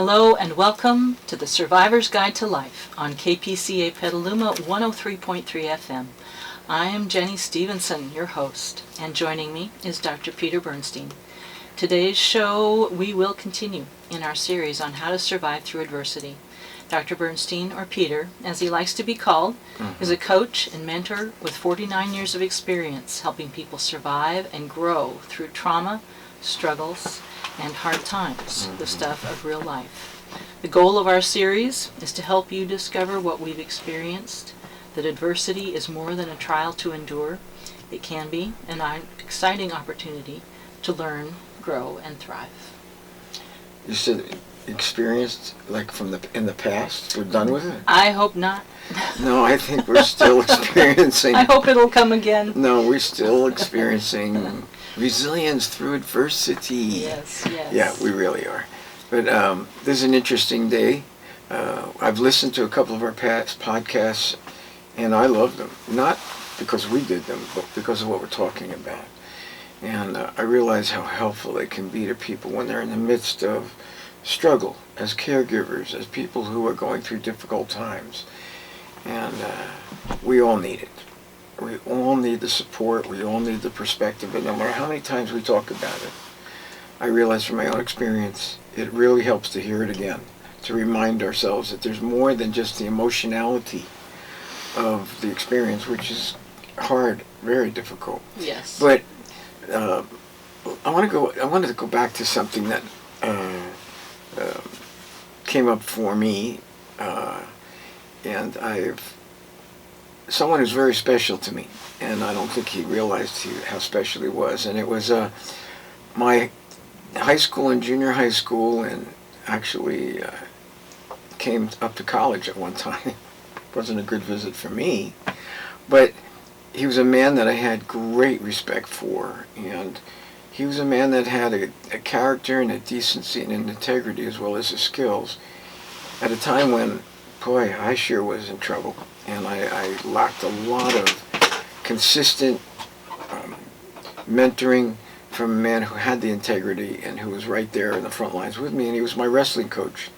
Hello and welcome to the Survivor's Guide to Life on KPCA Petaluma 103.3 FM. I am Jenny Stevenson, your host, and joining me is Dr. Peter Bernstein. Today's show, we will continue in our series on how to survive through adversity. Dr. Bernstein, or Peter, as he likes to be called, is a coach and mentor with 49 years of experience helping people survive and grow through trauma, struggles, and hard times, the stuff of real life. The goal of our series is to help you discover what we've experienced, that adversity is more than a trial to endure. It can be an exciting opportunity to learn, grow, and thrive. You said experienced, like in the past? We're done with it? I hope not. No, I think we're still experiencing. I hope it'll come again. No, we're still experiencing resilience through adversity. Yes. Yeah, we really are. But this is an interesting day. I've listened to a couple of our past podcasts, and I love them. Not because we did them, but because of what we're talking about. And I realize how helpful they can be to people when they're in the midst of struggle, as caregivers, as people who are going through difficult times. And we all need it. We all need the support, we all need the perspective, and no matter how many times we talk about it, I realize from my own experience, it really helps to hear it again, to remind ourselves that there's more than just the emotionality of the experience, which is hard, very difficult. Yes. But I wanted to go back to something that came up for me, and someone who's very special to me, and I don't think he realized how special he was. And it was my high school and junior high school, and actually came up to college at one time. It wasn't a good visit for me, but he was a man that I had great respect for, and he was a man that had a character and a decency and an integrity as well as the skills at a time when, boy, I sure was in trouble, and I lacked a lot of consistent mentoring from a man who had the integrity and who was right there in the front lines with me, and he was my wrestling coach,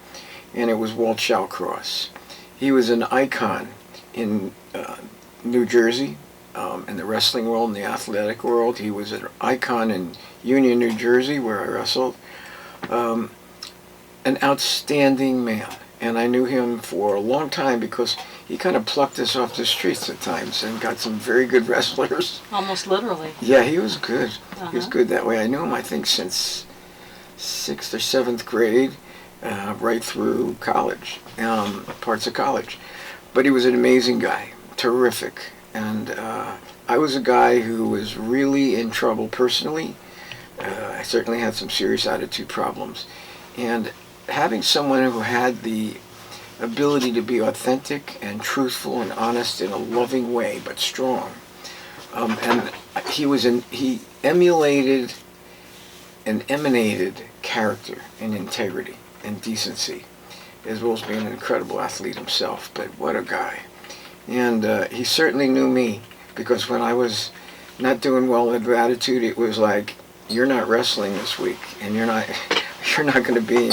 and it was Walt Shawcross. He was an icon in New Jersey, in the wrestling world, in the athletic world. He was an icon in Union, New Jersey, where I wrestled. An outstanding man. And I knew him for a long time because he kind of plucked us off the streets at times and got some very good wrestlers. Almost literally. Yeah, he was good. He was good that way. I knew him, I think, since 6th or 7th grade, right through college, parts of college. But he was an amazing guy, terrific. And I was a guy who was really in trouble personally. I certainly had some serious attitude problems. And having someone who had the ability to be authentic and truthful and honest in a loving way, but strong. And he emulated and emanated character and integrity and decency, as well as being an incredible athlete himself. But what a guy. And he certainly knew me, because when I was not doing well with attitude, it was like, you're not wrestling this week, and you're not going to be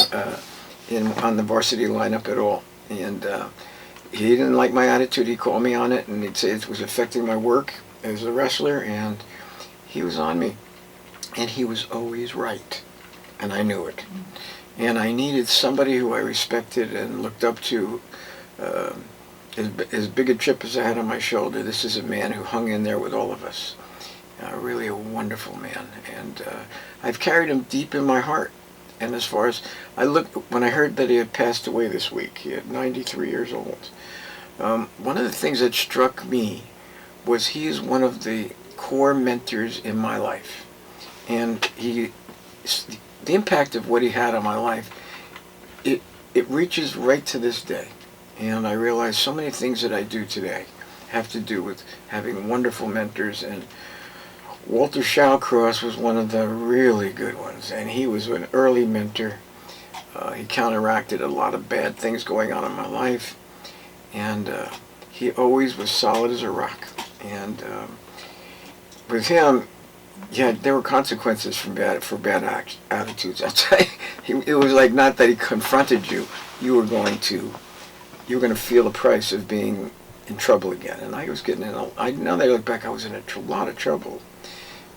on the varsity lineup at all. And he didn't like my attitude. He called me on it, and he'd say it was affecting my work as a wrestler, and he was on me. And he was always right, and I knew it. And I needed somebody who I respected and looked up to. As big a chip as I had on my shoulder, this is a man who hung in there with all of us. Really a wonderful man, and I've carried him deep in my heart. And as far as when I heard that he had passed away this week, he had 93 years old. One of the things that struck me was he is one of the core mentors in my life, and the impact of what he had on my life, it reaches right to this day. And I realize so many things that I do today have to do with having wonderful mentors, and Walter Shawcross was one of the really good ones, and he was an early mentor. He counteracted a lot of bad things going on in my life, and he always was solid as a rock. And with him, yeah, there were consequences for bad attitudes. I'll tell you, it was like not that he confronted you. You were going to feel the price of being in trouble again. And I was getting in. Now that I look back, I was in a lot of trouble.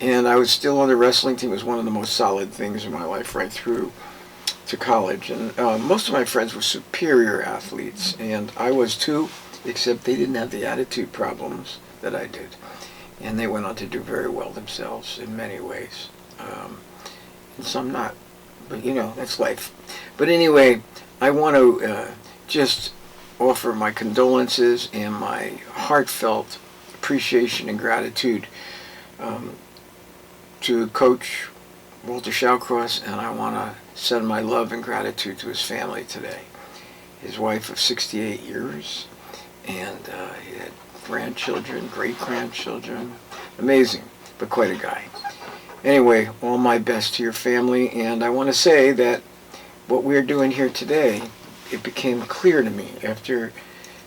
And I was still on the wrestling team. It was one of the most solid things in my life right through to college. And most of my friends were superior athletes, and I was too, except they didn't have the attitude problems that I did. And they went on to do very well themselves in many ways. And some not. But, that's life. But anyway, I want to just offer my condolences and my heartfelt appreciation and gratitude to Coach Walter Shawcross, and I want to send my love and gratitude to his family today. His wife of 68 years, and he had grandchildren, great-grandchildren. Amazing, but quite a guy. Anyway, all my best to your family, and I want to say that what we're doing here today, it became clear to me after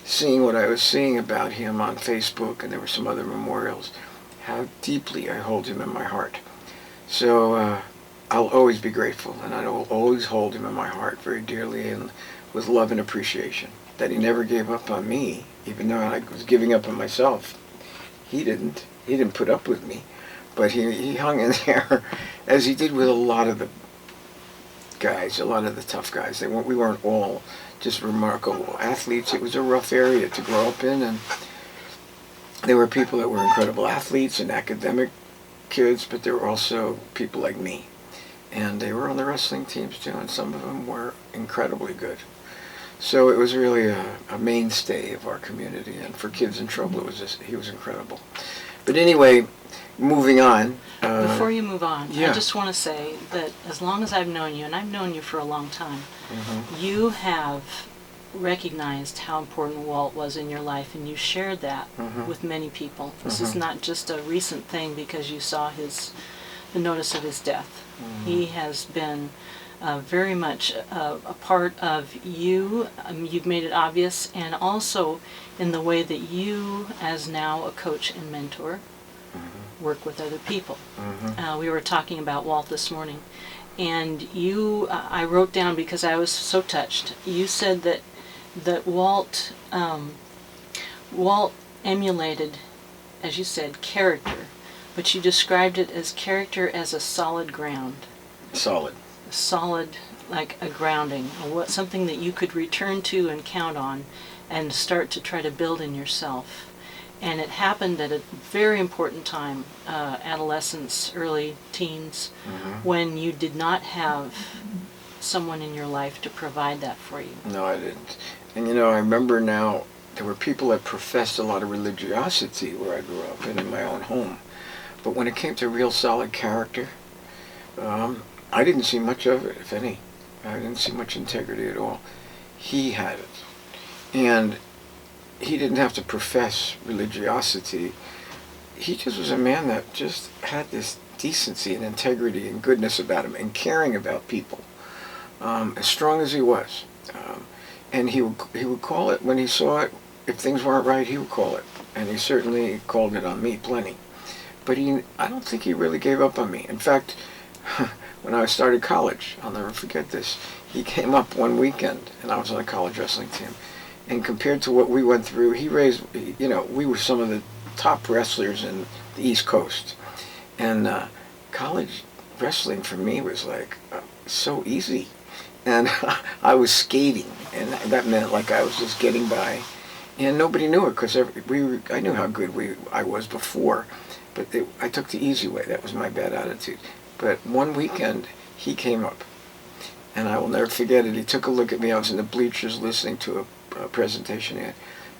seeing what I was seeing about him on Facebook, and there were some other memorials, how deeply I hold him in my heart. So I'll always be grateful, and I will always hold him in my heart very dearly and with love and appreciation. That he never gave up on me, even though I was giving up on myself. He didn't put up with me, but he hung in there, as he did with a lot of the guys, a lot of the tough guys. We weren't all just remarkable athletes. It was a rough area to grow up in, and there were people that were incredible athletes and academic kids, but there were also people like me. And they were on the wrestling teams too, and some of them were incredibly good. So it was really a mainstay of our community, and for kids in trouble, he was incredible. But anyway, moving on. Before you move on, yeah. I just want to say that as long as I've known you, and I've known you for a long time, you have recognized how important Walt was in your life, and you shared that with many people. This is not just a recent thing because you saw the notice of his death. He has been very much a part of you. You've made it obvious, and also in the way that you, as now a coach and mentor, work with other people. We were talking about Walt this morning, and you, I wrote down because I was so touched. You said that Walt emulated, as you said, character, but you described it as character as a solid ground. Solid, like a grounding, something that you could return to and count on and start to try to build in yourself. And it happened at a very important time, adolescence, early teens, when you did not have someone in your life to provide that for you. No, I didn't. And I remember now, there were people that professed a lot of religiosity where I grew up and in my own home. But when it came to real solid character, I didn't see much of it, if any. I didn't see much integrity at all. He had it. And he didn't have to profess religiosity. He just was a man that just had this decency and integrity and goodness about him and caring about people, as strong as he was. And he would call it when he saw it. If things weren't right, he would call it. And he certainly called it on me plenty. But I don't think he really gave up on me. In fact, when I started college, I'll never forget this, he came up one weekend, and I was on a college wrestling team. And compared to what we went through, we were some of the top wrestlers in the East Coast. And college wrestling for me was like so easy. And I was skating, and that meant like I was just getting by. And nobody knew it because I knew how good I was before. But I took the easy way. That was my bad attitude. But one weekend, he came up. And I will never forget it. He took a look at me. I was in the bleachers listening to a presentation he had.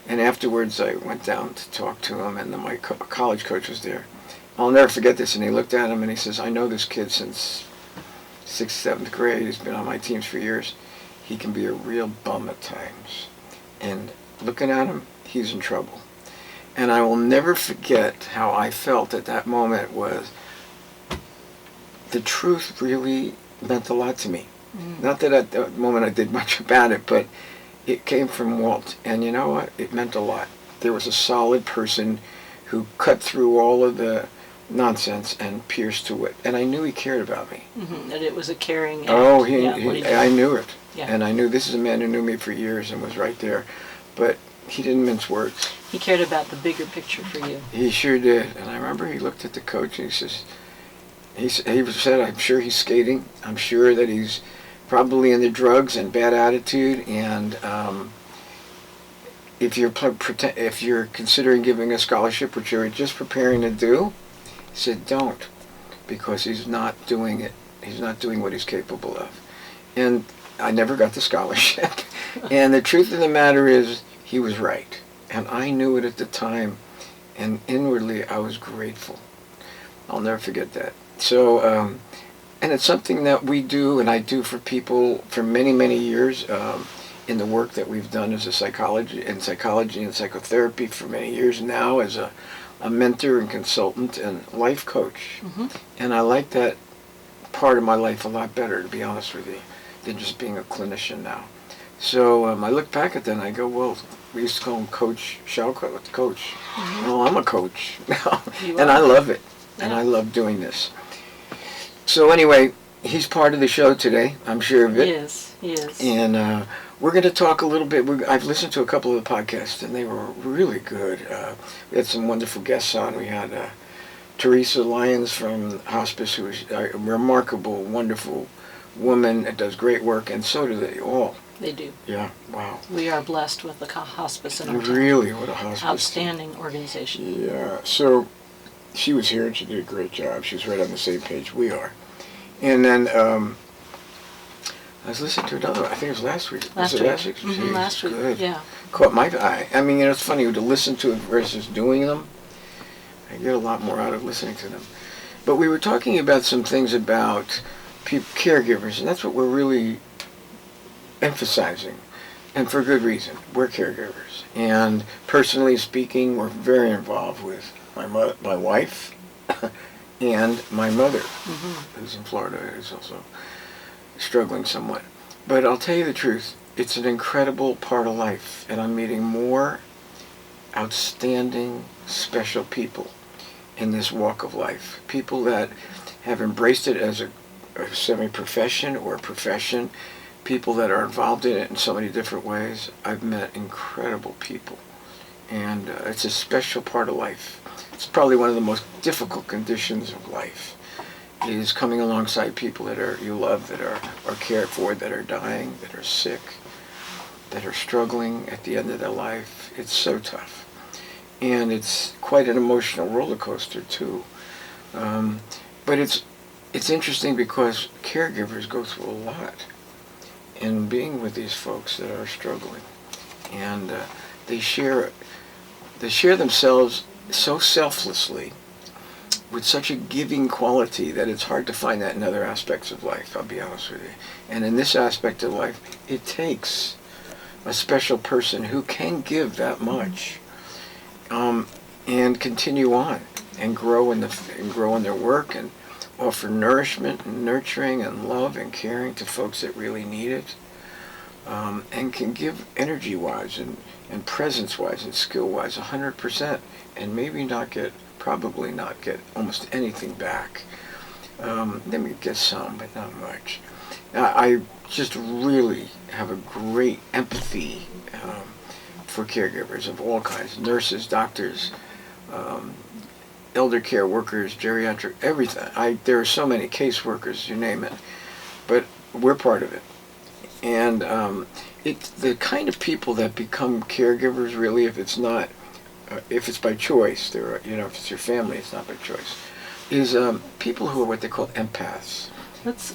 And afterwards, I went down to talk to him, and my college coach was there. I'll never forget this. And he looked at him, and he says, I know this kid since 6th, 7th grade. He's been on my teams for years. He can be a real bum at times. And looking at him, he's in trouble. And I will never forget how I felt at that moment. Was the truth really meant a lot to me. Not that at that moment I did much about it, but it came from Walt. And you know what? It meant a lot. There was a solid person who cut through all of the nonsense and pierce to wit. And I knew he cared about me. That it was a caring act. Oh, I I knew it. Yeah. And I knew this is a man who knew me for years and was right there. But he didn't mince words. He cared about the bigger picture for you. He sure did. And I remember he looked at the coach and he says, he said, I'm sure he's skating. I'm sure that he's probably into drugs and bad attitude. And if you're considering giving a scholarship, which you're just preparing to do, he said, don't, because he's not doing it. He's not doing what he's capable of. And I never got the scholarship. And the truth of the matter is, he was right. And I knew it at the time. And inwardly, I was grateful. I'll never forget that. So, and it's something that we do, and I do for people for many, many years, in the work that we've done as a psychology and psychotherapy for many years now, as a mentor and consultant and life coach. And I like that part of my life a lot better, to be honest with you, than just being a clinician now. So I look back at that and I go, well, we used to call him Coach Shalcoat, Coach. Well, I'm a coach now, and I love it, and I love doing this. So anyway, he's part of the show today, I'm sure of it. He is. And we're going to talk a little bit. I've listened to a couple of the podcasts, and they were really good. We had some wonderful guests on. We had Teresa Lyons from Hospice, who is a remarkable, wonderful woman that does great work, and so do they all. They do. Yeah, wow. We are blessed with the hospice in our town. Really, what a hospice. Outstanding organization. Yeah, so she was here and she did a great job. She was right on the same page we are. And then I was listening to another, I think it was last week. Last week. Last week, good. yeah. Caught my eye. I mean, it's funny to listen to it versus doing them. I get a lot more out of listening to them. But we were talking about some things about caregivers, and that's what we're really emphasizing, and for good reason. We're caregivers, and personally speaking, we're very involved with my wife and my mother, who's in Florida, who's also struggling somewhat. But I'll tell you the truth, it's an incredible part of life, and I'm meeting more outstanding, special people in this walk of life. People that have embraced it as a semi-profession or a profession, people that are involved in it in so many different ways. I've met incredible people, and it's a special part of life. It's probably one of the most difficult conditions of life, is coming alongside people that you love, that are cared for, that are dying, that are sick, that are struggling at the end of their life. It's so tough. And it's quite an emotional roller coaster too. But it's interesting because caregivers go through a lot in being with these folks that are struggling, and they share themselves so selflessly, with such a giving quality, that it's hard to find that in other aspects of life, I'll be honest with you. And in this aspect of life, it takes a special person who can give that much, and continue on and grow in their work, and offer nourishment and nurturing and love and caring to folks that really need it, and can give energy-wise and presence-wise and skill-wise 100%, and probably not get almost anything back. They may get some, but not much. I just really have a great empathy for caregivers of all kinds, nurses, doctors, elder care workers, geriatric, everything. There are so many caseworkers, you name it, but we're part of it. And it's the kind of people that become caregivers, really, if it's by choice, if it's your family, it's not by choice, is people who are what they call empaths.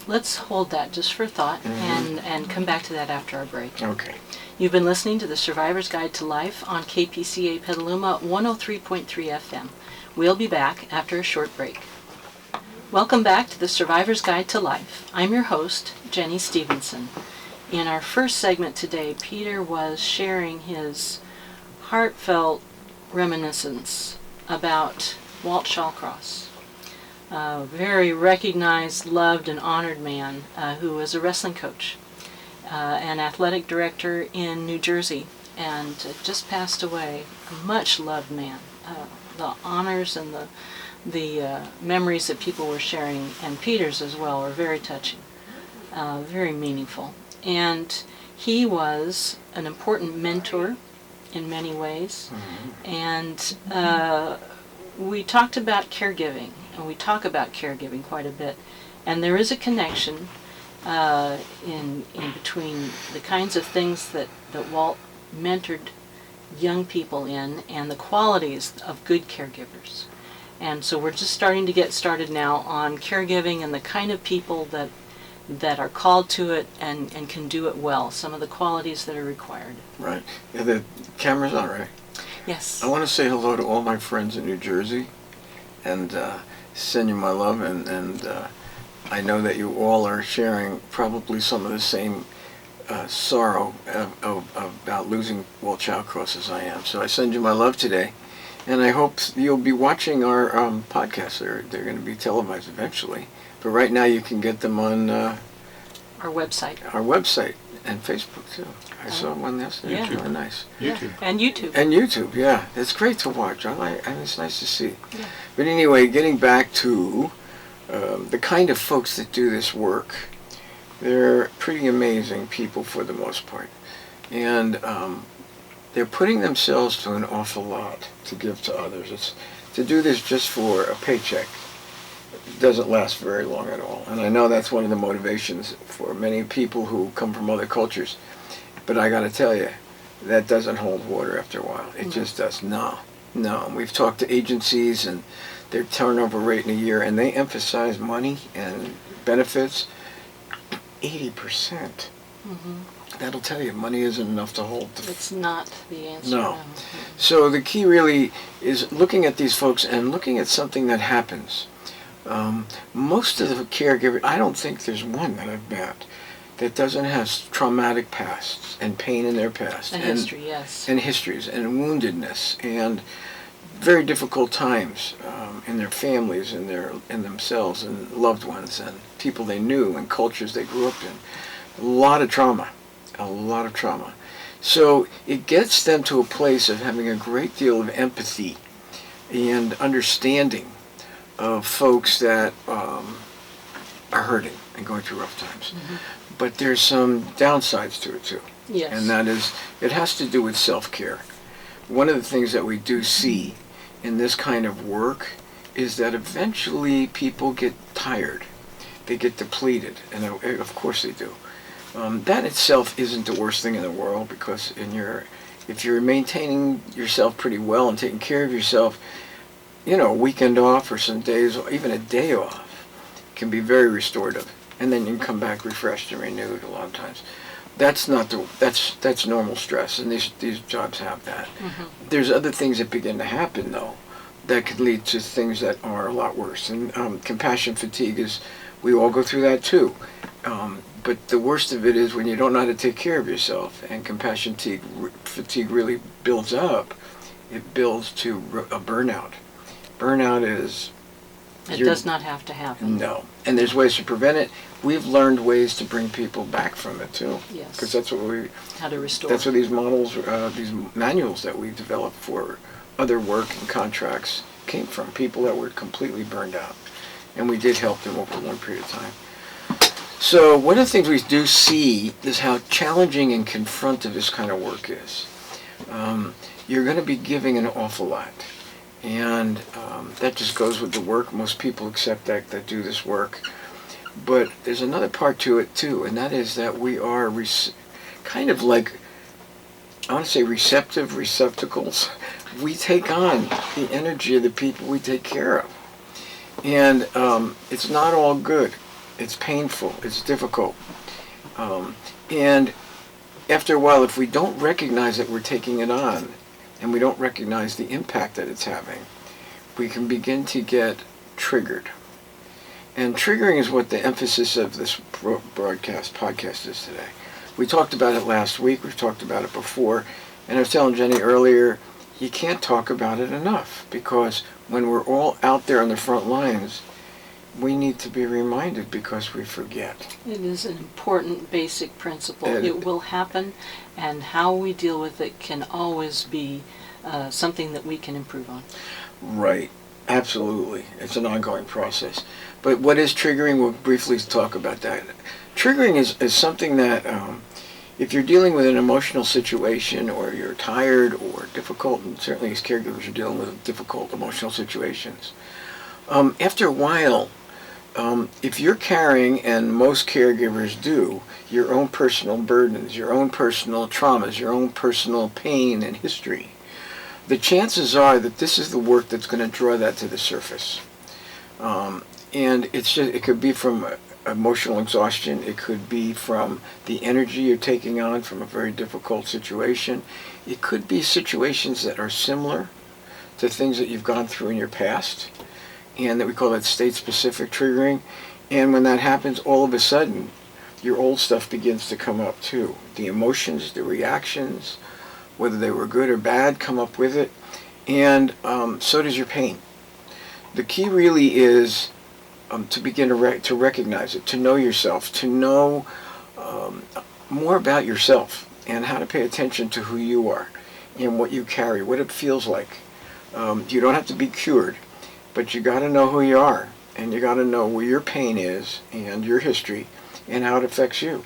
Let's hold that just for thought, and come back to that after our break. Okay. You've been listening to The Survivor's Guide to Life on KPCA Petaluma 103.3 FM. We'll be back after a short break. Welcome back to The Survivor's Guide to Life. I'm your host, Jenny Stevenson. In our first segment today, Peter was sharing his heartfelt reminiscence about Walt Shawcross, a very recognized, loved, and honored man who was a wrestling coach, an athletic director in New Jersey, and just passed away. A much loved man. The honors and the memories that people were sharing, and Peter's as well, were very touching, very meaningful. And he was an important mentor in many ways. And we talked about caregiving, and we talk about caregiving quite a bit. And there is a connection in between the kinds of things that Walt mentored young people in and the qualities of good caregivers. And so we're just starting to get started now on caregiving and the kind of people that are called to it and can do it well, some of the qualities that are required. Right. Yeah, the camera's on, right? Yes. I want to say hello to all my friends in New Jersey and send you my love, and I know that you all are sharing probably some of the same sorrow about losing Walt Childcross as I am. So I send you my love today, and I hope you'll be watching our podcasts. They're going to be televised eventually, but right now you can get them on our website. Our website and Facebook too. I saw one yesterday. Yeah. It's really nice. YouTube. Yeah. And YouTube. And YouTube, yeah, it's great to watch. I it's nice to see. Yeah. But anyway, getting back to the kind of folks that do this work, they're pretty amazing people for the most part, and they're putting themselves to an awful lot to give to others. It's to do this just for a paycheck. It doesn't last very long at all, and I know that's one of the motivations for many people who come from other cultures. But I got to tell you, that doesn't hold water after a while. It just does. No. We've talked to agencies and their turnover rate in a year, and they emphasize money and benefits 80%. That'll tell you money isn't enough to hold. It's not the answer. No. So the key really is looking at these folks and looking at something that happens. Most of the caregivers, I don't think there's one that I've met that doesn't have traumatic pasts and pain in their past. And history, yes. And histories and woundedness and very difficult times in their families and in themselves and loved ones and people they knew and cultures they grew up in. A lot of trauma. So it gets them to a place of having a great deal of empathy and understanding of folks that are hurting and going through rough times. But there's some downsides to it too. Yes. And that is, it has to do with self-care. One of the things that we do see in this kind of work is that eventually people get tired. They get depleted, and of course they do. That itself isn't the worst thing in the world, because if you're maintaining yourself pretty well and taking care of yourself, a weekend off or some days, or even a day off, can be very restorative. And then you can come back refreshed and renewed a lot of times. That's that's normal stress, and these jobs have that. There's other things that begin to happen though, that could lead to things that are a lot worse. And compassion fatigue we all go through that too. But the worst of it is when you don't know how to take care of yourself, and compassion fatigue really builds up. It builds to a burnout. Burnout is... It does not have to happen. No. And there's ways to prevent it. We've learned ways to bring people back from it too. Yes. Because that's what how to restore. That's what these models, these manuals that we developed for other work and contracts came from. People that were completely burned out. And we did help them over a long period of time. So one of the things we do see is how challenging and confrontive this kind of work is. You're going to be giving an awful lot. And that just goes with the work. Most people accept that do this work. But there's another part to it too, and that is that we are kind of like, I want to say receptive receptacles. We take on the energy of the people we take care of. And it's not all good. It's painful. It's difficult. And after a while, if we don't recognize that we're taking it on, and we don't recognize the impact that it's having, we can begin to get triggered. And triggering is what the emphasis of this podcast is today. We talked about it last week, we've talked about it before, and I was telling Jenny earlier, you can't talk about it enough, because when we're all out there on the front lines, we need to be reminded because we forget. It is an important basic principle. It will happen, and how we deal with it can always be something that we can improve on. Right. Absolutely. It's an ongoing process. But what is triggering? We'll briefly talk about that. Triggering is something that, if you're dealing with an emotional situation or you're tired or difficult, and certainly as caregivers are dealing with difficult emotional situations, after a while, if you're carrying, and most caregivers do, your own personal burdens, your own personal traumas, your own personal pain and history, the chances are that this is the work that's going to draw that to the surface. And it could be from emotional exhaustion. It could be from the energy you're taking on from a very difficult situation. It could be situations that are similar to things that you've gone through in your past, and that we call that state-specific triggering. And when that happens, all of a sudden, your old stuff begins to come up too. The emotions, the reactions, whether they were good or bad, come up with it, and so does your pain. The key really is to begin to recognize it, to know yourself, to know more about yourself, and how to pay attention to who you are and what you carry, what it feels like. You don't have to be cured, but you got to know who you are, and you got to know where your pain is and your history and how it affects you.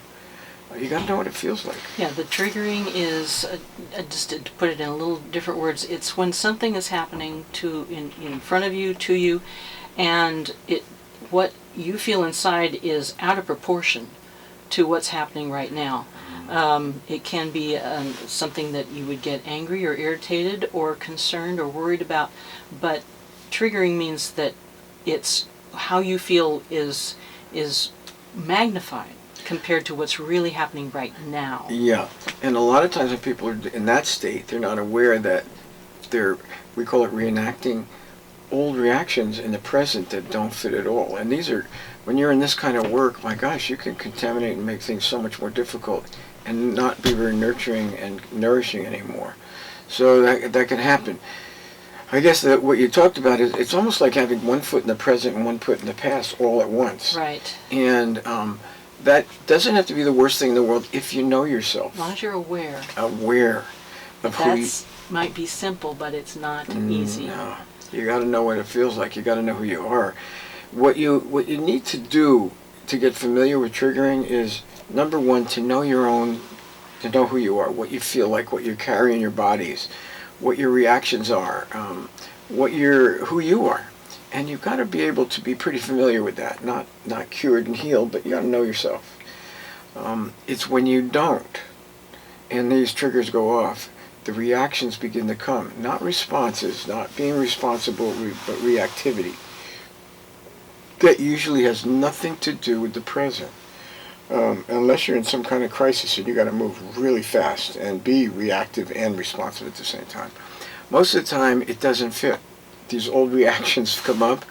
You got to know what it feels like. Yeah, the triggering is, just to put it in a little different words, it's when something is happening in front of you, to you, and what you feel inside is out of proportion to what's happening right now. It can be something that you would get angry or irritated or concerned or worried about, but triggering means that it's how you feel is magnified compared to what's really happening right now. Yeah, and a lot of times when people are in that state, they're not aware that we call it reenacting old reactions in the present that don't fit at all. And these are, when you're in this kind of work, my gosh, you can contaminate and make things so much more difficult and not be very nurturing and nourishing anymore. So that can happen. I guess that what you talked about is it's almost like having one foot in the present and one foot in the past all at once. Right. And that doesn't have to be the worst thing in the world if you know yourself. As long as you're aware. Aware of who you... That might be simple, but it's not easy. No. You got to know what it feels like. You got to know who you are. What you need to do to get familiar with triggering is, number one, to know who you are, what you feel like, what you carry in your bodies, what your reactions are, who you are. And you've got to be able to be pretty familiar with that. Not cured and healed, but you got to know yourself. It's when you don't, and these triggers go off, the reactions begin to come. Not responses, not being responsible, but reactivity. That usually has nothing to do with the present. Unless you're in some kind of crisis and you got to move really fast and be reactive and responsive at the same time. Most of the time, it doesn't fit. These old reactions come up,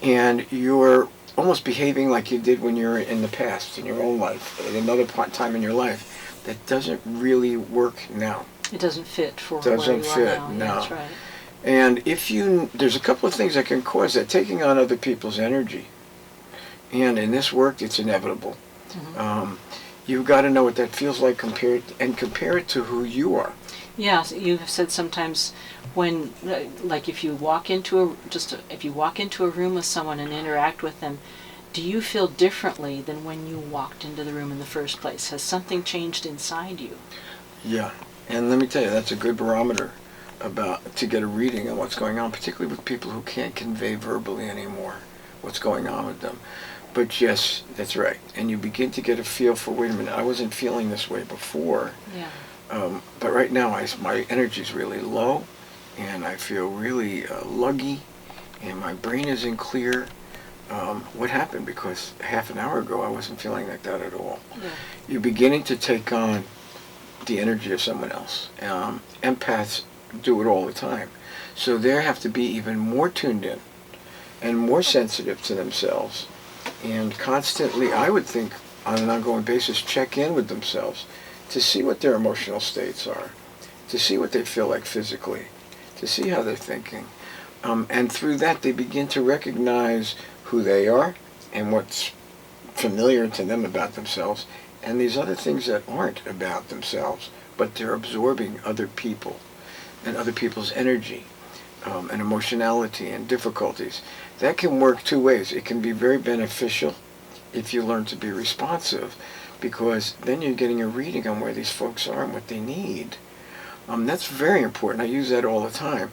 and you're almost behaving like you did when you were in the past, in your own life, at another time in your life. That doesn't really work now. It doesn't fit for where you are now. No. That's right. And there's a couple of things that can cause that, taking on other people's energy. And in this work, it's inevitable. Mm-hmm. You've got to know what that feels like, compare it to who you are. Yeah, so you have said sometimes when, like, if you walk into a room with someone and interact with them, do you feel differently than when you walked into the room in the first place? Has something changed inside you? Yeah, and let me tell you, that's a good barometer to get a reading on what's going on, particularly with people who can't convey verbally anymore what's going on with them. But yes, that's right. And you begin to get a feel for, wait a minute, I wasn't feeling this way before. Yeah. But right now, my energy's really low, and I feel really luggy, and my brain isn't clear. What happened? Because half an hour ago, I wasn't feeling like that at all. Yeah. You're beginning to take on the energy of someone else. Empaths do it all the time. So they have to be even more tuned in and more sensitive to themselves, and constantly, I would think, on an ongoing basis, check in with themselves to see what their emotional states are, to see what they feel like physically, to see how they're thinking. And through that, they begin to recognize who they are and what's familiar to them about themselves, and these other things that aren't about themselves, but they're absorbing other people and other people's energy. and emotionality and difficulties. That can work two ways. It can be very beneficial if you learn to be responsive, because then you're getting a reading on where these folks are and what they need. That's very important. I use that all the time.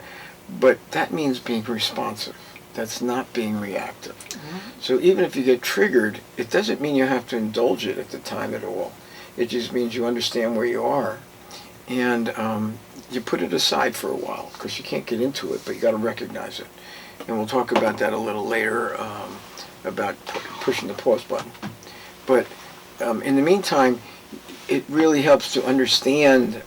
But that means being responsive. That's not being reactive. Mm-hmm. So even if you get triggered, it doesn't mean you have to indulge it at the time at all. It just means you understand where you are. And you put it aside for a while, because you can't get into it, but you got to recognize it. And we'll talk about that a little later, about pushing the pause button. But in the meantime, it really helps to understand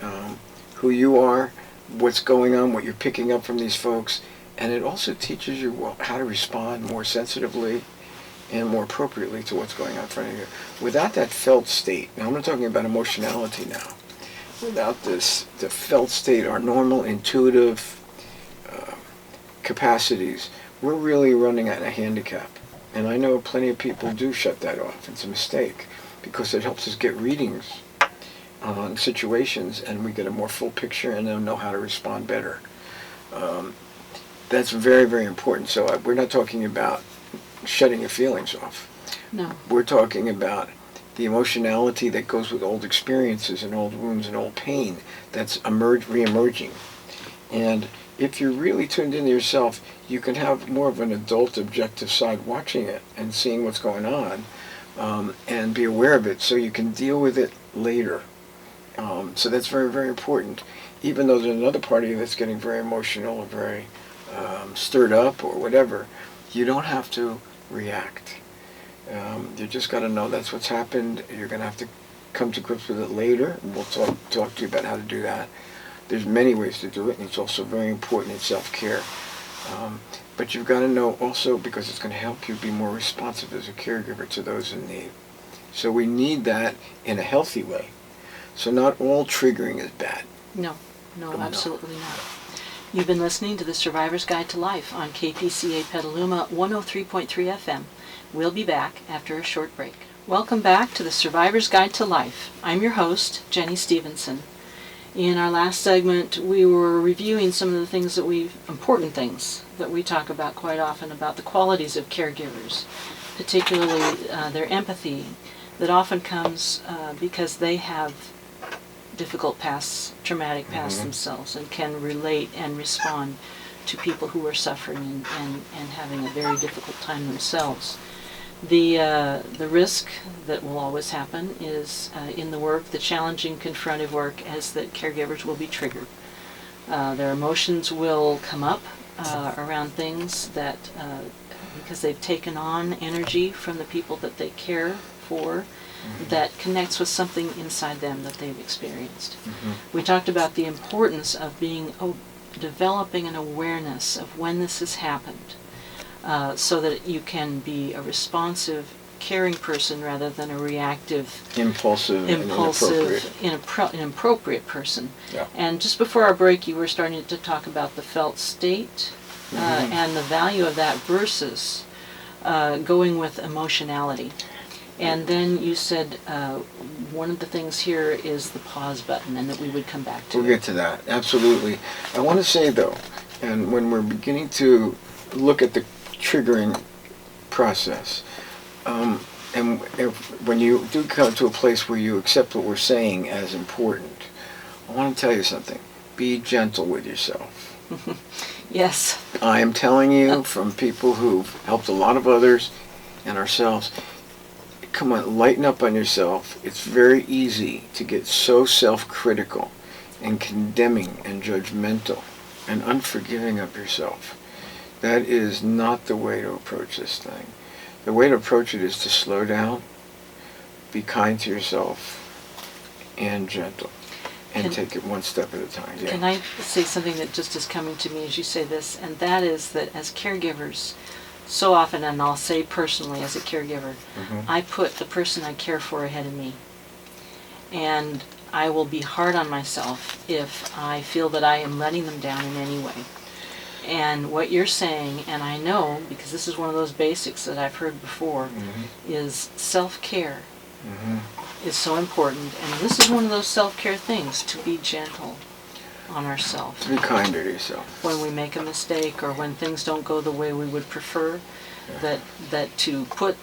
who you are, what's going on, what you're picking up from these folks, and it also teaches you how to respond more sensitively and more appropriately to what's going on in front of you. Without that felt state, now I'm not talking about emotionality now, without the felt state, our normal intuitive capacities, we're really running at a handicap. And I know plenty of people do shut that off. It's a mistake, because it helps us get readings on situations, and we get a more full picture and then know how to respond better. That's very, very important. So we're not talking about shutting your feelings off. No. We're talking about the emotionality that goes with old experiences and old wounds and old pain that's re-emerging. And if you're really tuned into yourself, you can have more of an adult objective side watching it and seeing what's going on, and be aware of it so you can deal with it later. So that's very, very important. Even though there's another part of you that's getting very emotional or very stirred up or whatever, you don't have to react. You just got to know that's what's happened. You're going to have to come to grips with it later. We'll talk to you about how to do that. There's many ways to do it, and it's also very important in self-care. But you've got to know also, because it's going to help you be more responsive as a caregiver to those in need. So we need that in a healthy way. So not all triggering is bad. No, absolutely not. You've been listening to The Survivor's Guide to Life on KPCA Petaluma 103.3 FM. We'll be back after a short break. Welcome back to The Survivor's Guide to Life. I'm your host, Jenny Stevenson. In our last segment, we were reviewing some of the important things that we talk about quite often about the qualities of caregivers, particularly their empathy that often comes because they have difficult pasts, traumatic pasts themselves, and can relate and respond to people who are suffering and having a very difficult time themselves. The risk that will always happen is in the work, the challenging, confrontive work, is that caregivers will be triggered. Their emotions will come up around things that, because they've taken on energy from the people that they care for, that connects with something inside them that they've experienced. We talked about the importance of developing an awareness of when this has happened, so that you can be a responsive, caring person rather than a reactive, impulsive inappropriate person. Yeah. And just before our break, you were starting to talk about the felt state and the value of that versus going with emotionality. And then you said one of the things here is the pause button, and that we would come back to it. We'll get to that, absolutely. I want to say, though, and when we're beginning to look at the triggering process, and when you do come to a place where you accept what we're saying as important, I want to tell you something. Be gentle with yourself. Yes. I am telling you from people who've helped a lot of others and ourselves, come on, lighten up on yourself. It's very easy to get so self-critical and condemning and judgmental and unforgiving of yourself. That is not the way to approach this thing. The way to approach it is to slow down, be kind to yourself, and gentle, and take it one step at a time. Yeah. Can I say something that just is coming to me as you say this, and that is that as caregivers, so often, and I'll say personally as a caregiver, I put the person I care for ahead of me. And I will be hard on myself if I feel that I am letting them down in any way. And what you're saying, and I know, because this is one of those basics that I've heard before, is self-care is so important. And this is one of those self-care things, to be gentle. on ourselves. Be kinder to yourself. When we make a mistake or when things don't go the way we would prefer, that to put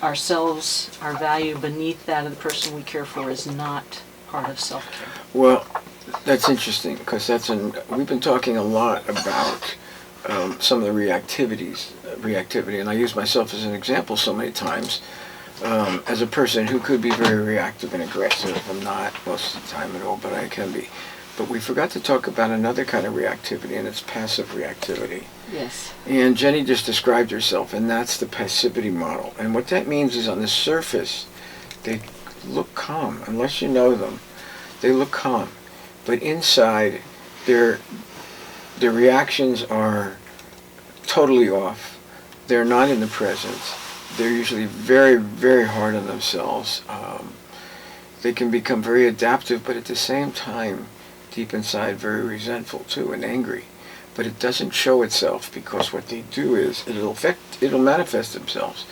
ourselves, our value beneath that of the person we care for is not part of self-care. Well, that's interesting because we've been talking a lot about some of the reactivity, and I use myself as an example so many times as a person who could be very reactive and aggressive. I'm not most of the time at all, but I can be. But we forgot to talk about another kind of reactivity, and it's passive reactivity. Yes. And Jenny just described herself, and that's the passivity model. And what that means is on the surface, they look calm. Unless you know them, they look calm. But inside, their reactions are totally off. They're not in the present. They're usually very, very hard on themselves. They can become very adaptive, but at the same time, deep inside, very resentful too and angry. But it doesn't show itself because what they do is it'll manifest themselves,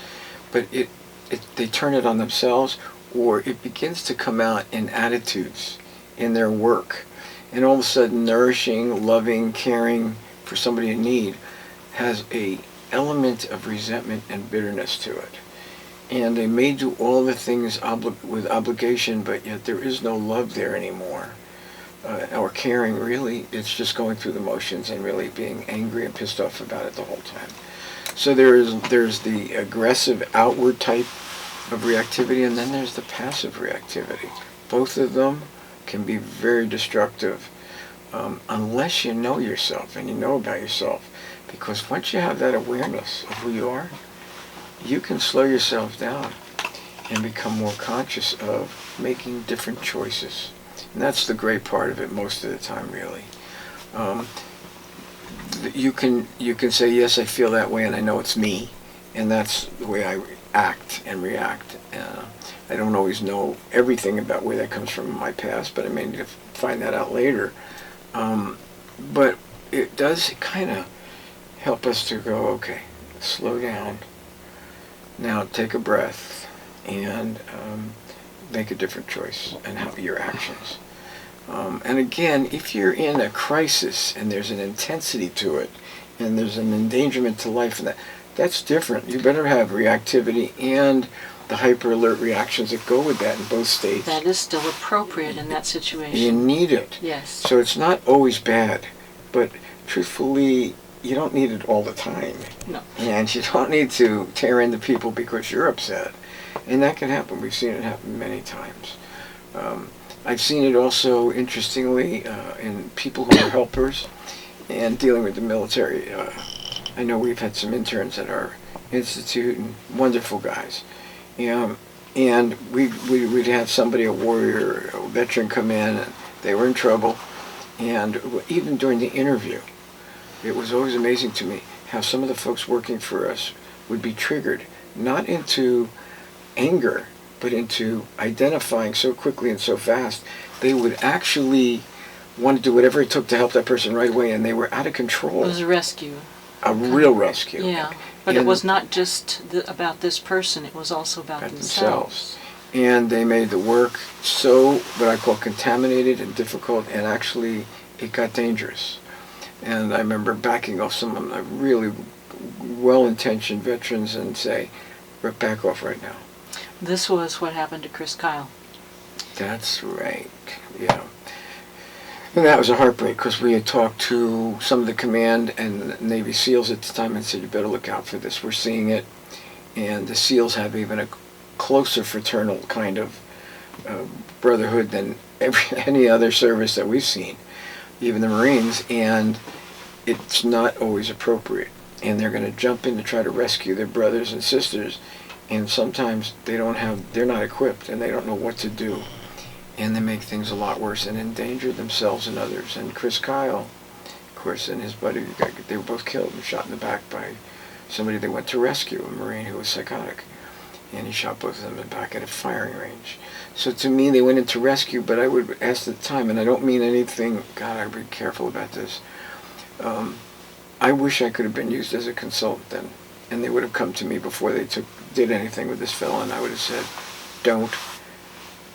but they turn it on themselves, or it begins to come out in attitudes, in their work, and all of a sudden, nourishing, loving, caring for somebody in need has a element of resentment and bitterness to it. And they may do all the things with obligation, but yet there is no love there anymore. Or caring, really. It's just going through the motions and really being angry and pissed off about it the whole time. So there's the aggressive outward type of reactivity, and then there's the passive reactivity. Both of them can be very destructive unless you know yourself and you know about yourself. Because once you have that awareness of who you are, you can slow yourself down and become more conscious of making different choices. And that's the great part of it most of the time, really. You can say, yes, I feel that way and I know it's me. And that's the way I act and react. I don't always know everything about where that comes from in my past, but I may need to find that out later. But it does kind of help us to go, okay, slow down. Now take a breath and make a different choice and have your actions. And again, if you're in a crisis and there's an intensity to it and there's an endangerment to life, and that's different. You better have reactivity and the hyper alert reactions that go with that in both states. That is still appropriate in that situation. You need it. Yes. So it's not always bad, but truthfully, you don't need it all the time. No. And you don't need to tear into people because you're upset. And that can happen. We've seen it happen many times. I've seen it also, interestingly, in people who are helpers and dealing with the military. I know we've had some interns at our institute, and wonderful guys. And we'd have somebody, a warrior, a veteran, come in, and they were in trouble. And even during the interview, it was always amazing to me how some of the folks working for us would be triggered, not into anger, but into identifying so quickly and so fast. They would actually want to do whatever it took to help that person right away, and they were out of control. It was a rescue. A real rescue. Yeah, but it was not just about this person, it was also about themselves. And they made the work so, what I call contaminated and difficult, and actually it got dangerous. And I remember backing off some of them, really well-intentioned veterans, and say, back off right now. This was what happened to Chris Kyle. That's right, yeah. And that was a heartbreak, because we had talked to some of the command and Navy SEALs at the time and said, you better look out for this. We're seeing it. And the SEALs have even a closer fraternal kind of brotherhood than any other service that we've seen, even the Marines, and it's not always appropriate. And they're going to jump in to try to rescue their brothers and sisters, and sometimes they're not equipped and they don't know what to do. And they make things a lot worse and endanger themselves and others. And Chris Kyle, of course, and his buddy, they were both killed and shot in the back by somebody they went to rescue, a Marine who was psychotic. And he shot both of them in the back at a firing range. So to me, they went into rescue, but I would ask at the time, and I don't mean anything, God, I'd be careful about this. I wish I could have been used as a consultant then. And they would have come to me before they did anything with this fellow, and I would have said, don't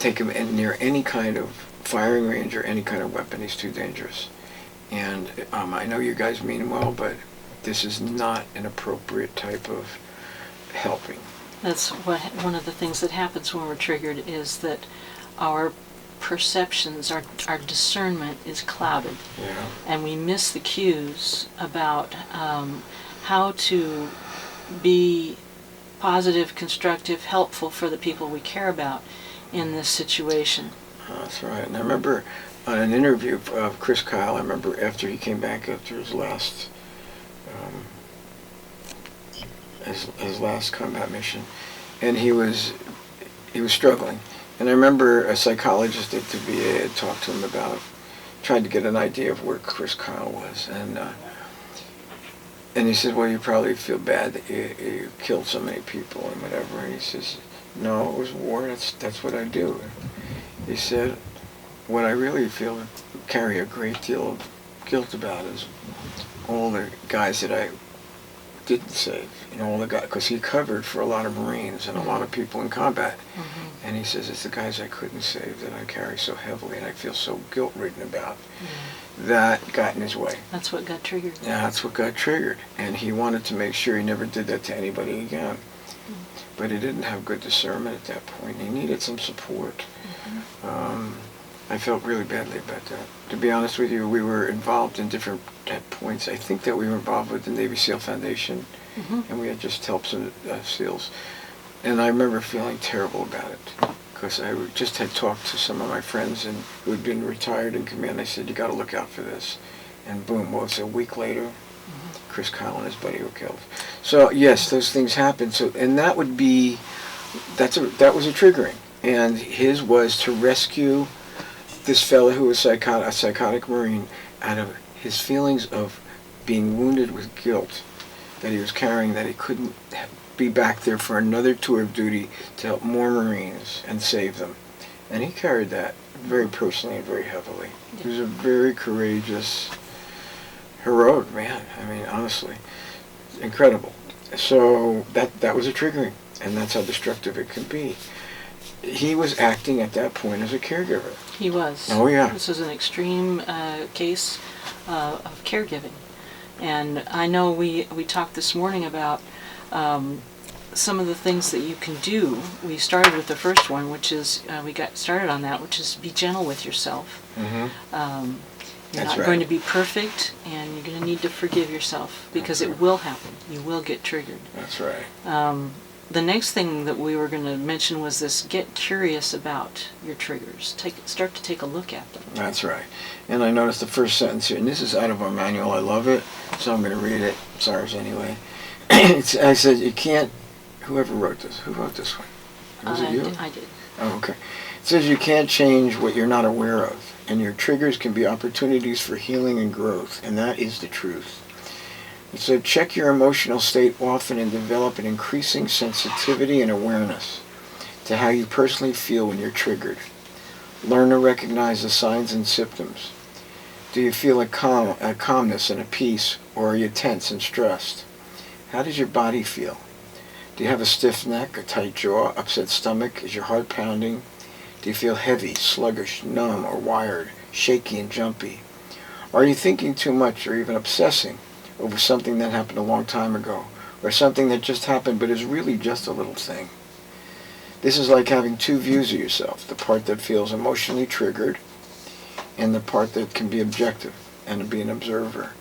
take him near any kind of firing range or any kind of weapon. He's too dangerous. And I know you guys mean well, but this is not an appropriate type of helping. That's one of the things that happens when we're triggered, is that our perceptions, our discernment is clouded. Yeah. And we miss the cues about how to be positive, constructive, helpful for the people we care about in this situation. That's right. And I remember on an interview of Chris Kyle, I remember after he came back after his last combat mission, and he was struggling. And I remember a psychologist at the VA had talked to him about, tried to get an idea of where Chris Kyle was, and he said, well, you probably feel bad that you killed so many people and whatever. And he says, no, it was war. That's what I do. He said, what I really feel, carry a great deal of guilt about is all the guys that I didn't save. All the guys, because he covered for a lot of Marines and a lot of people in combat. Mm-hmm. And he says, it's the guys I couldn't save that I carry so heavily and I feel so guilt-ridden about. That got in his way. That's what got triggered. Yeah, that's what got triggered. And he wanted to make sure he never did that to anybody again. But he didn't have good discernment at that point. He needed some support. I felt really badly about that. To be honest with you, we were involved in different points. I think that we were involved with the Navy SEAL Foundation, and we had just helped some SEALs. And I remember feeling terrible about it, because I just had talked to some of my friends who had been retired in command. I said, you got to look out for this. And boom, well, it's a week later, Chris Kyle and his buddy were killed. So yes, those things happen. So, and that was a triggering. And his was to rescue this fellow who was a psychotic Marine out of his feelings of being wounded with guilt that he was carrying, that he couldn't be back there for another tour of duty to help more Marines and save them. And he carried that very personally and very heavily. He was a very courageous, heroic man. I mean, honestly, incredible. So that was a triggering, and that's how destructive it can be. He was acting at that point as a caregiver. He was. Oh, yeah. This was an extreme case of caregiving. And I know we talked this morning about some of the things that you can do. We started with the first one, which is, we got started on that, which is be gentle with yourself. Mm-hmm. You're That's not right. going to be perfect, and you're going to need to forgive yourself, because it will happen. You will get triggered. That's right. The next thing that we were going to mention was this: get curious about your triggers. Start to take a look at them. That's right. And I noticed the first sentence here, and this is out of our manual. I love it, so I'm going to read it. It's ours anyway. I said, you can't, whoever wrote this, who wrote this one? Was it you? I did. Oh, okay. It says you can't change what you're not aware of, and your triggers can be opportunities for healing and growth, and that is the truth. So check your emotional state often and develop an increasing sensitivity and awareness to how you personally feel when you're triggered. Learn to recognize the signs and symptoms. Do you feel a calmness and a peace, or are you tense and stressed? How does your body feel? Do you have a stiff neck, a tight jaw, upset stomach? Is your heart pounding? Do you feel heavy, sluggish, numb, or wired, shaky and jumpy? Are you thinking too much or even obsessing over something that happened a long time ago, or something that just happened but is really just a little thing? This is like having two views of yourself, the part that feels emotionally triggered and the part that can be objective and be an observer.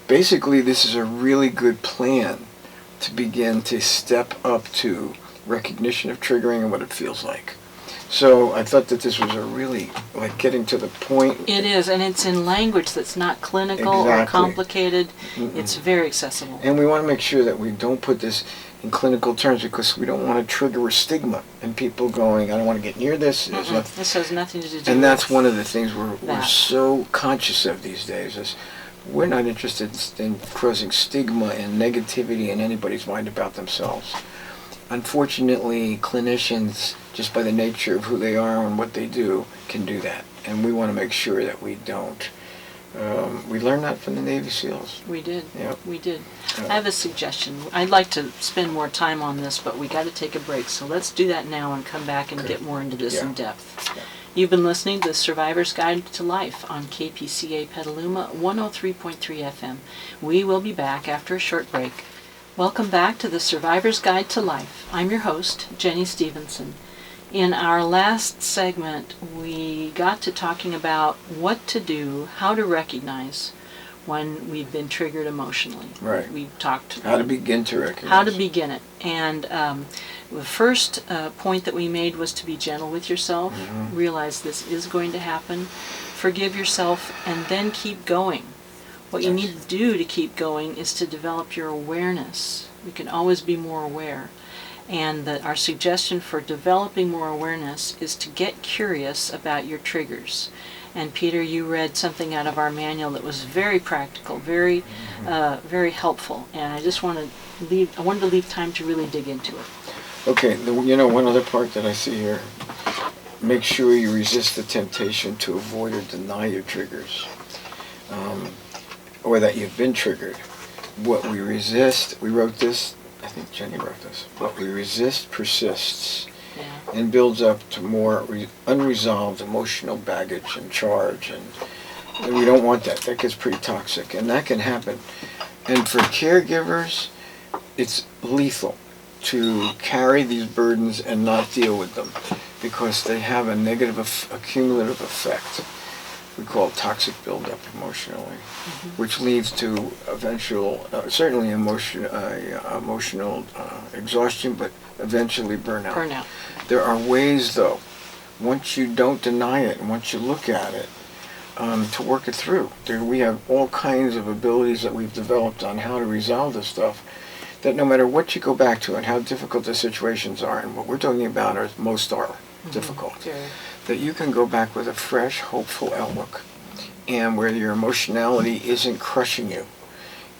Basically, this is a really good plan to begin to step up to recognition of triggering and what it feels like. So I thought that this was a really, like, getting to the point. It is, and it's in language that's not clinical or complicated. It's very accessible. And we want to make sure that we don't put this in clinical terms, because we don't want to trigger a stigma and people going, I don't want to get near this. This has nothing to do with And that's one of the things we're so conscious of these days, is we're not interested in causing stigma and negativity in anybody's mind about themselves. Unfortunately, clinicians, just by the nature of who they are and what they do, can do that. And we want to make sure that we don't. We learned that from the Navy SEALs. We did. Yep. We did. I have a suggestion. I'd like to spend more time on this, but we got to take a break. So let's do that now and come back and get more into this in depth. Yeah. You've been listening to the Survivor's Guide to Life on KPCA Petaluma 103.3 FM. We will be back after a short break. Welcome back to the Survivor's Guide to Life. I'm your host, Jenny Stevenson. In our last segment, we got to talking about what to do, how to recognize when we've been triggered emotionally. Right. We talked how to begin to recognize. How to begin it. And the first point that we made was to be gentle with yourself, realize this is going to happen, forgive yourself, and then keep going. What you need to do to keep going is to develop your awareness. We can always be more aware. And our suggestion for developing more awareness is to get curious about your triggers. And Peter, you read something out of our manual that was very practical, very helpful. And I wanted to leave time to really dig into it. Okay, one other part that I see here, make sure you resist the temptation to avoid or deny your triggers, or that you've been triggered. What we resist, we wrote this, I think Jenny wrote this, what we resist persists. Yeah. And builds up to more unresolved emotional baggage and charge, and we don't want that. That gets pretty toxic, and that can happen. And for caregivers, it's lethal to carry these burdens and not deal with them, because they have a negative, a cumulative effect. We call it toxic buildup emotionally, which leads to eventual, certainly emotional exhaustion, but eventually burnout. There are ways, though, once you don't deny it and once you look at it, to work it through. We have all kinds of abilities that we've developed on how to resolve this stuff, that no matter what you go back to and how difficult the situations are, and what we're talking about are most are difficult, that you can go back with a fresh, hopeful outlook, and where your emotionality isn't crushing you,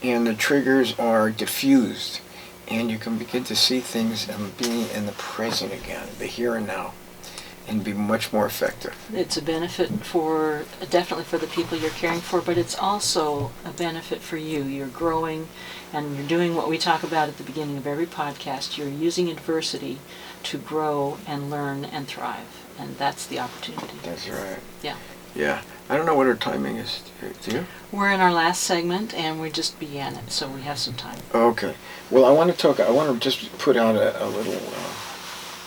and the triggers are diffused, and you can begin to see things and be in the present again, the here and now, and be much more effective. It's a benefit definitely for the people you're caring for, but it's also a benefit for you. You're growing, and you're doing what we talk about at the beginning of every podcast. You're using adversity to grow and learn and thrive, and that's the opportunity. That's right. Yeah. Yeah. I don't know what our timing is. Do you? We're in our last segment, and we just began it, so we have some time. Okay. Well, I want to just put out a little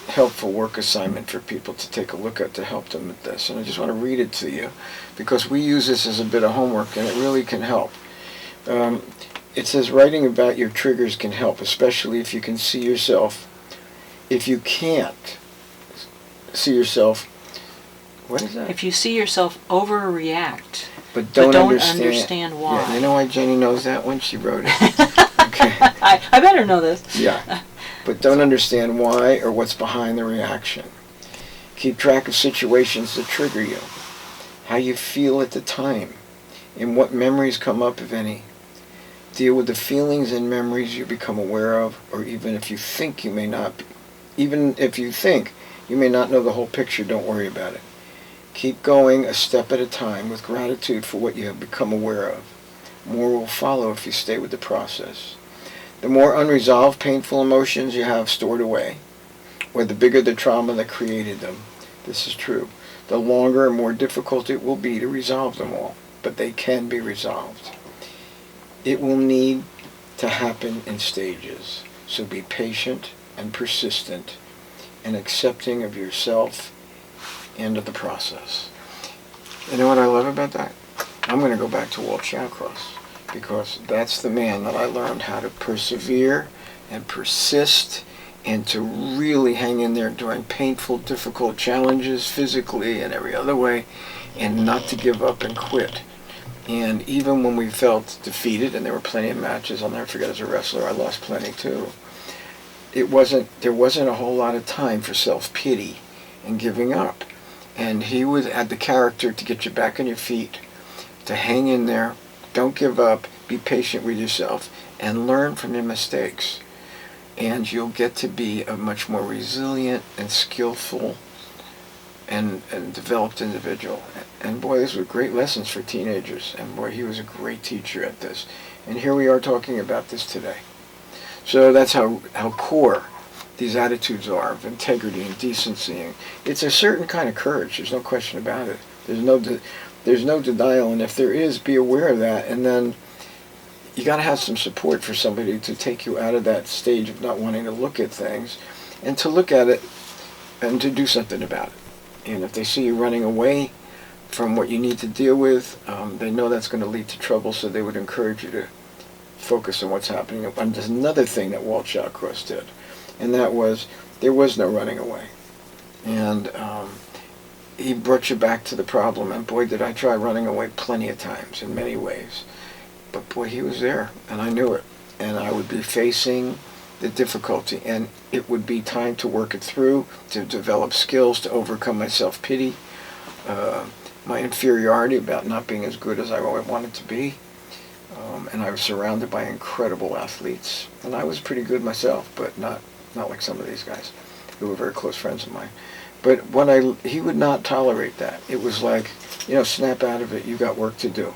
helpful work assignment for people to take a look at to help them with this. And I just want to read it to you, because we use this as a bit of homework, and it really can help. It says writing about your triggers can help, especially if you can see yourself. If you can't see yourself, what is that? If you see yourself overreact, but don't understand why. Yeah, you know why Jenny knows that one? She wrote it. Okay. I better know this. Yeah. But don't understand why or what's behind the reaction. Keep track of situations that trigger you, how you feel at the time, and what memories come up, if any. Deal with the feelings and memories you become aware of, or even if you think you may not know the whole picture, don't worry about it. Keep going a step at a time with gratitude for what you have become aware of. More will follow if you stay with the process. The more unresolved, painful emotions you have stored away, or the bigger the trauma that created them, this is true, the longer and more difficult it will be to resolve them all. But they can be resolved. It will need to happen in stages, so be patient and persistent and accepting of yourself and of the process. You know what I love about that? I'm going to go back to Walt Shawcross, because that's the man that I learned how to persevere and persist and to really hang in there during painful, difficult challenges, physically and every other way, and not to give up and quit. And even when we felt defeated, and there were plenty of matches, I'll never forget, as a wrestler, I lost plenty too. There wasn't a whole lot of time for self-pity and giving up. And he had the character to get you back on your feet, to hang in there, don't give up, be patient with yourself, and learn from your mistakes. And you'll get to be a much more resilient and skillful and developed individual. And boy, these were great lessons for teenagers. And boy, he was a great teacher at this. And here we are talking about this today. So that's how core these attitudes are of integrity and decency. And it's a certain kind of courage. There's no question about it. There's no denial, and if there is, be aware of that. And then you got to have some support for somebody to take you out of that stage of not wanting to look at things, and to look at it and to do something about it. And if they see you running away from what you need to deal with, they know that's going to lead to trouble, so they would encourage you to focus on what's happening. And there's another thing that Walt Shawcross did, and that was there was no running away. And he brought you back to the problem, and boy, did I try running away plenty of times in many ways. But boy, he was there, and I knew it. And I would be facing the difficulty, and it would be time to work it through, to develop skills, to overcome my self-pity, my inferiority about not being as good as I wanted to be. And I was surrounded by incredible athletes, and I was pretty good myself, but not like some of these guys who were very close friends of mine. But he would not tolerate that. It was like, snap out of it, you got work to do.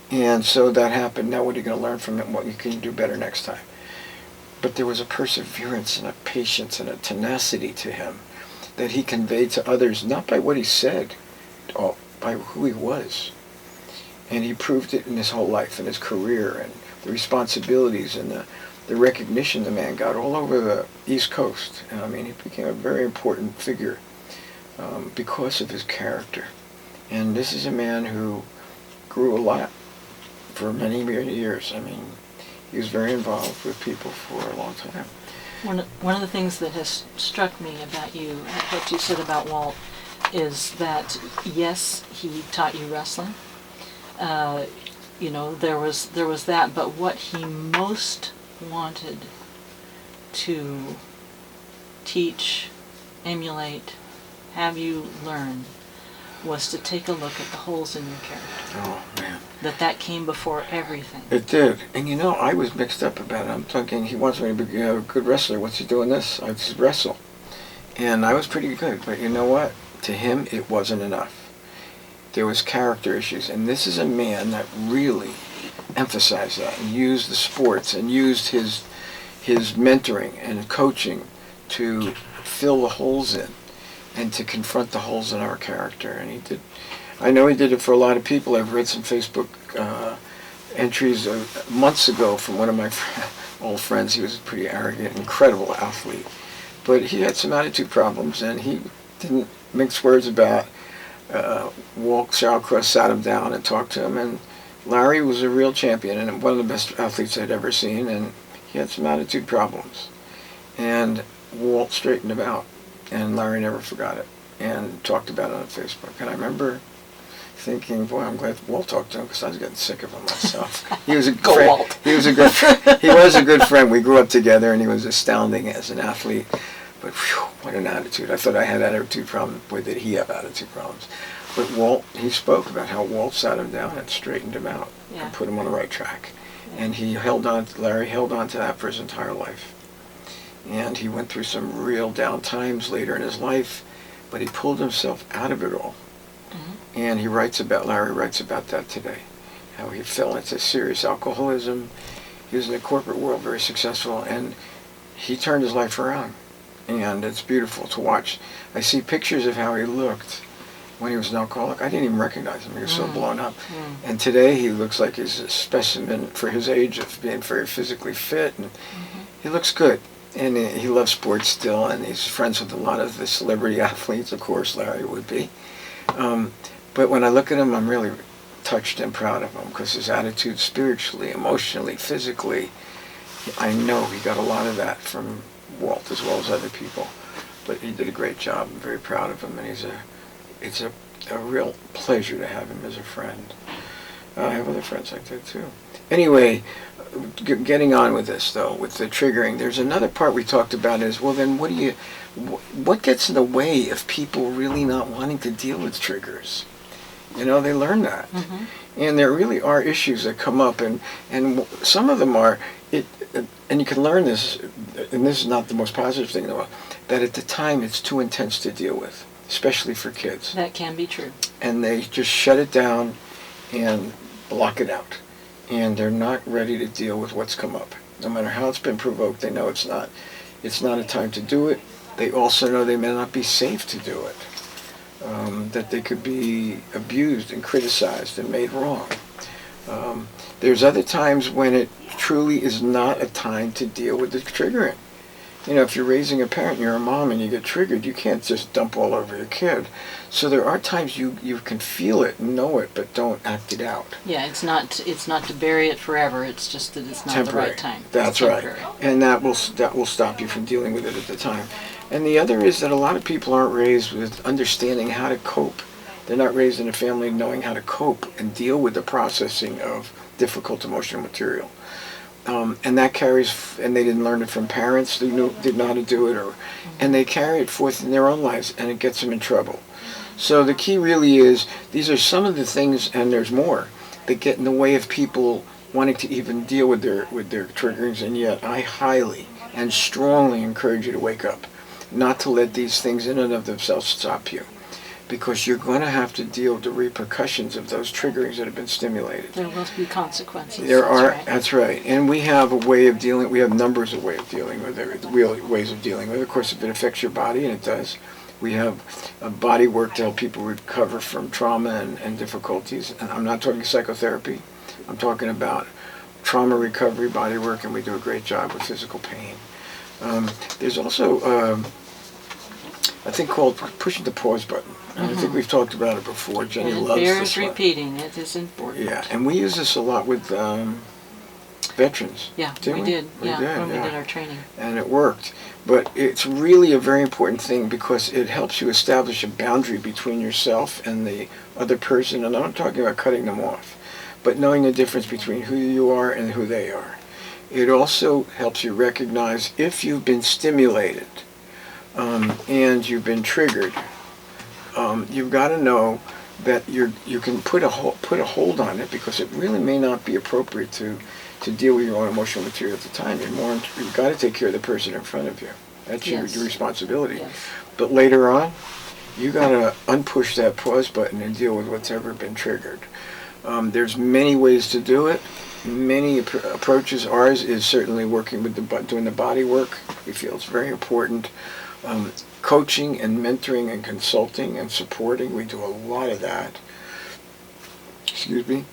And so that happened. Now what are you going to learn from it? What you can do better next time? But there was a perseverance and a patience and a tenacity to him that he conveyed to others, not by what he said, by who he was. And he proved it in his whole life and his career, and the responsibilities and the recognition the man got all over the East Coast. And I mean, he became a very important figure because of his character. And this is a man who grew a lot for many, many years. I mean, he was very involved with people for a long time. One of the things that has struck me about you, what you said about Walt, is that yes, he taught you wrestling. There was that, but what he most wanted to teach, emulate, have you learn, was to take a look at the holes in your character. Oh, man. That came before everything. It did. And I was mixed up about it. I'm thinking, he wants me to be a good wrestler. What's he doing this? I just wrestle. And I was pretty good. But you know what? To him, it wasn't enough. There was character issues. And this is a man that really emphasized that and used the sports and used his mentoring and coaching to fill the holes in and to confront the holes in our character. And he did. I know he did it for a lot of people. I've read some Facebook entries months ago from one of my old friends. He was a pretty arrogant, incredible athlete. But he had some attitude problems, and he didn't mix words about Walt Shawcross sat him down and talked to him. And Larry was a real champion and one of the best athletes I'd ever seen, and he had some attitude problems. And Walt straightened him out, and Larry never forgot it and talked about it on Facebook. And I remember thinking, boy, I'm glad Walt talked to him, because I was getting sick of him myself. He was a good friend. Walt. He was a good friend. We grew up together, and he was astounding as an athlete. But whew, what an attitude. I thought I had attitude problems. Boy, did he have attitude problems. But Walt, he spoke about how Walt sat him down and straightened him out and put him on the right track. Yeah. And Larry held on to that for his entire life. And he went through some real down times later in his life, but he pulled himself out of it all. Mm-hmm. And Larry writes about that today, how he fell into serious alcoholism. He was in the corporate world, very successful, and he turned his life around. And it's beautiful to watch. I see pictures of how he looked when he was an alcoholic. I didn't even recognize him. He was so blown up. And today he looks like he's a specimen for his age of being very physically fit, and he looks good. And he loves sports still, and he's friends with a lot of the celebrity athletes. Of course, Larry would be. But when I look at him, I'm really touched and proud of him, because his attitude spiritually, emotionally, physically, I know he got a lot of that from Walt as well as other people. But he did a great job. I'm very proud of him, and it's a real pleasure to have him as a friend. I have other friends like that too. Anyway, getting on with this though, with the triggering, there's another part we talked about is, well then what gets in the way of people really not wanting to deal with triggers? They learn that. Mm-hmm. And there really are issues that come up, and some of them are, and you can learn this, and this is not the most positive thing in the world, that at the time it's too intense to deal with, especially for kids. That can be true. And they just shut it down and block it out. And they're not ready to deal with what's come up. No matter how it's been provoked, they know it's not it's not a time to do it. They also know they may not be safe to do it, that they could be abused and criticized and made wrong. There's other times when it truly is not a time to deal with the triggering. You know, if you're raising a parent, you're a mom, and you get triggered, you can't just dump all over your kid. So there are times you can feel it, know it, but don't act it out. Yeah, it's not to bury it forever. It's just that it's not Temporary. the right time. That's right, and that will stop you from dealing with it at the time. And the other is that a lot of people aren't raised with understanding how to cope. They're not raised in a family knowing how to cope and deal with the processing of difficult emotional material. And that carries, and they didn't learn it from parents who didn't know how to do it, and they carry it forth in their own lives, and it gets them in trouble. So the key really is, these are some of the things, and there's more, that get in the way of people wanting to even deal with their triggerings, and yet I highly and strongly encourage you to wake up, not to let these things in and of themselves stop you. Because you're going to have to deal with the repercussions of those triggerings that have been stimulated. There will be consequences. That's right. And we have a way of dealing, we have numbers of ways of dealing with it, real ways of dealing with it. Of course, if it affects your body, and it does, we have a body work to help people recover from trauma and difficulties. And I'm not talking psychotherapy. I'm talking about trauma recovery, body work, and we do a great job with physical pain. There's also a thing called pushing the pause button. And I think we've talked about it before. Jenny loves this one. It bears repeating. It is important. Yeah, and we use this a lot with veterans. Yeah, we did. We did When we did our training. And it worked. But it's really a very important thing because it helps you establish a boundary between yourself and the other person. And I'm not talking about cutting them off, but knowing the difference between who you are and who they are. It also helps you recognize if you've been stimulated and you've been triggered. You've got to know that you can put a hold on it, because it really may not be appropriate to deal with your own emotional material at the time. You've got to take care of the person in front of you. That's your responsibility. Yes. But later on, you got to unpush that pause button and deal with what's ever been triggered. There's many ways to do it. Many approaches. Ours is certainly working with doing the body work. We feel it's very important. Coaching and mentoring and consulting and supporting, we do a lot of that. Excuse me.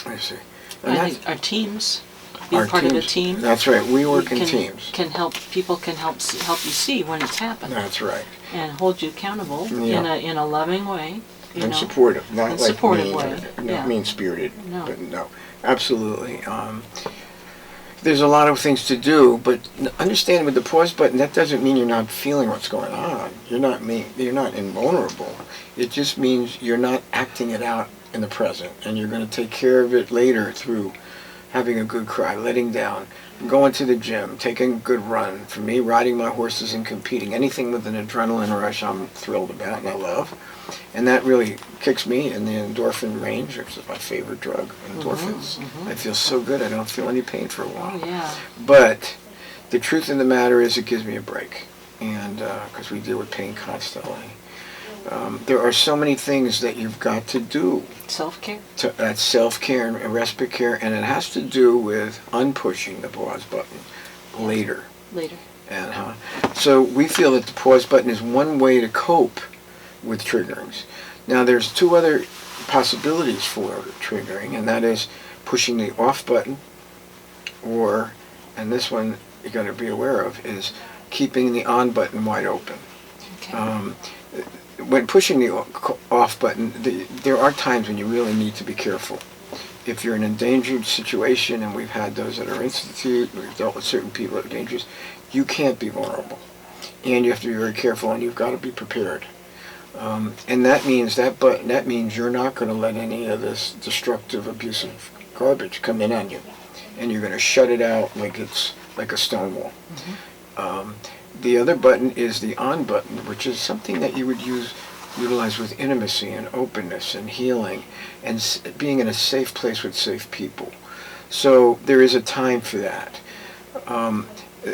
Let's see. I think our teams, being part of a team. That's right. We work in teams. People can help you see when it's happened. That's right. And hold you accountable in a loving way. And supportive, not like supportive way. Not mean-spirited. No. But no, absolutely. There's a lot of things to do, but understand with the pause button, that doesn't mean you're not feeling what's going on. You're not invulnerable. It just means you're not acting it out in the present, and you're going to take care of it later through having a good cry, letting down, going to the gym, taking a good run. For me, riding my horses and competing, anything with an adrenaline rush, I'm thrilled about and I love. And that really kicks me in the endorphin range, which is my favorite drug, endorphins. I feel so good, I don't feel any pain for a while. Oh, yeah. But the truth of the matter is it gives me a break, and because we deal with pain constantly. There are so many things that you've got to do. Self-care. That's self-care and respite care, and it has to do with unpushing the pause button later. And so we feel that the pause button is one way to cope with triggerings. Now there's two other possibilities for triggering, and that is pushing the off button, and this one you got to be aware of, is keeping the on button wide open. Okay. When pushing the off button, there are times when you really need to be careful. If you're in an endangered situation, and we've had those at our institute, we've dealt with certain people that are dangerous, you can't be vulnerable. And you have to be very careful, and you've got to be prepared. And that means you're not going to let any of this destructive, abusive garbage come in on you, and you're going to shut it out like it's like a stone wall. The other button is the on button, which is something that you would utilize with intimacy and openness and healing and being in a safe place with safe people. So there is a time for that. And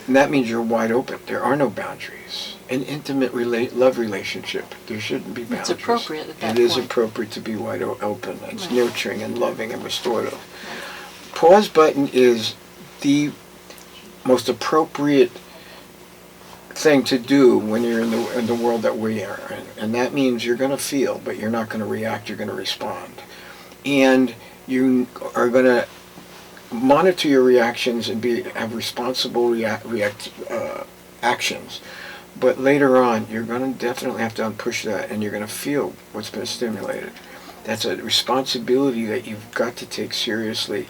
that means you're wide open. There are no boundaries. An intimate love relationship, there shouldn't be boundaries. It's appropriate at that point. It is appropriate to be wide open. It's nurturing and loving and restorative. Pause button is the most appropriate thing to do when you're in the world that we are in. And that means you're going to feel, but you're not going to react, you're going to respond. And you are going to monitor your reactions and have responsible actions. But later on, you're going to definitely have to unpush that, and you're going to feel what's been stimulated. That's a responsibility that you've got to take seriously.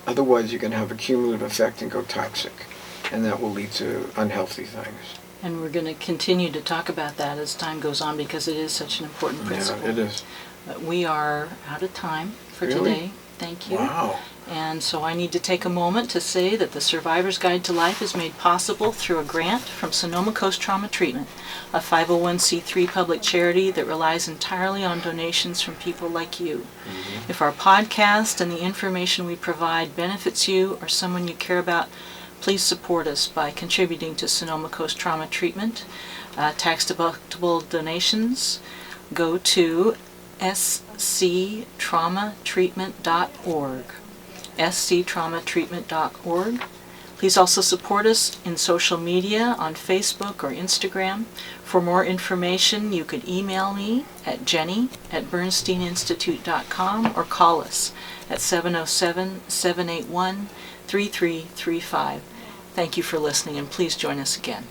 Otherwise, you're going to have a cumulative effect and go toxic, and that will lead to unhealthy things. And we're going to continue to talk about that as time goes on because it is such an important principle. Yeah, it is. But we are out of time for Really? today. Thank you. Wow. And so I need to take a moment to say that the Survivor's Guide to Life is made possible through a grant from Sonoma Coast Trauma Treatment, a 501c3 public charity that relies entirely on donations from people like you. Mm-hmm. If our podcast and the information we provide benefits you or someone you care about, please support us by contributing to Sonoma Coast Trauma Treatment. Tax-deductible donations go to sctraumatreatment.org. sctraumatreatment.org. Please also support us in social media on Facebook or Instagram. For more information, you could email me at jenny@bernsteininstitute.com or call us at 707-781-3335. Thank you for listening, and please join us again.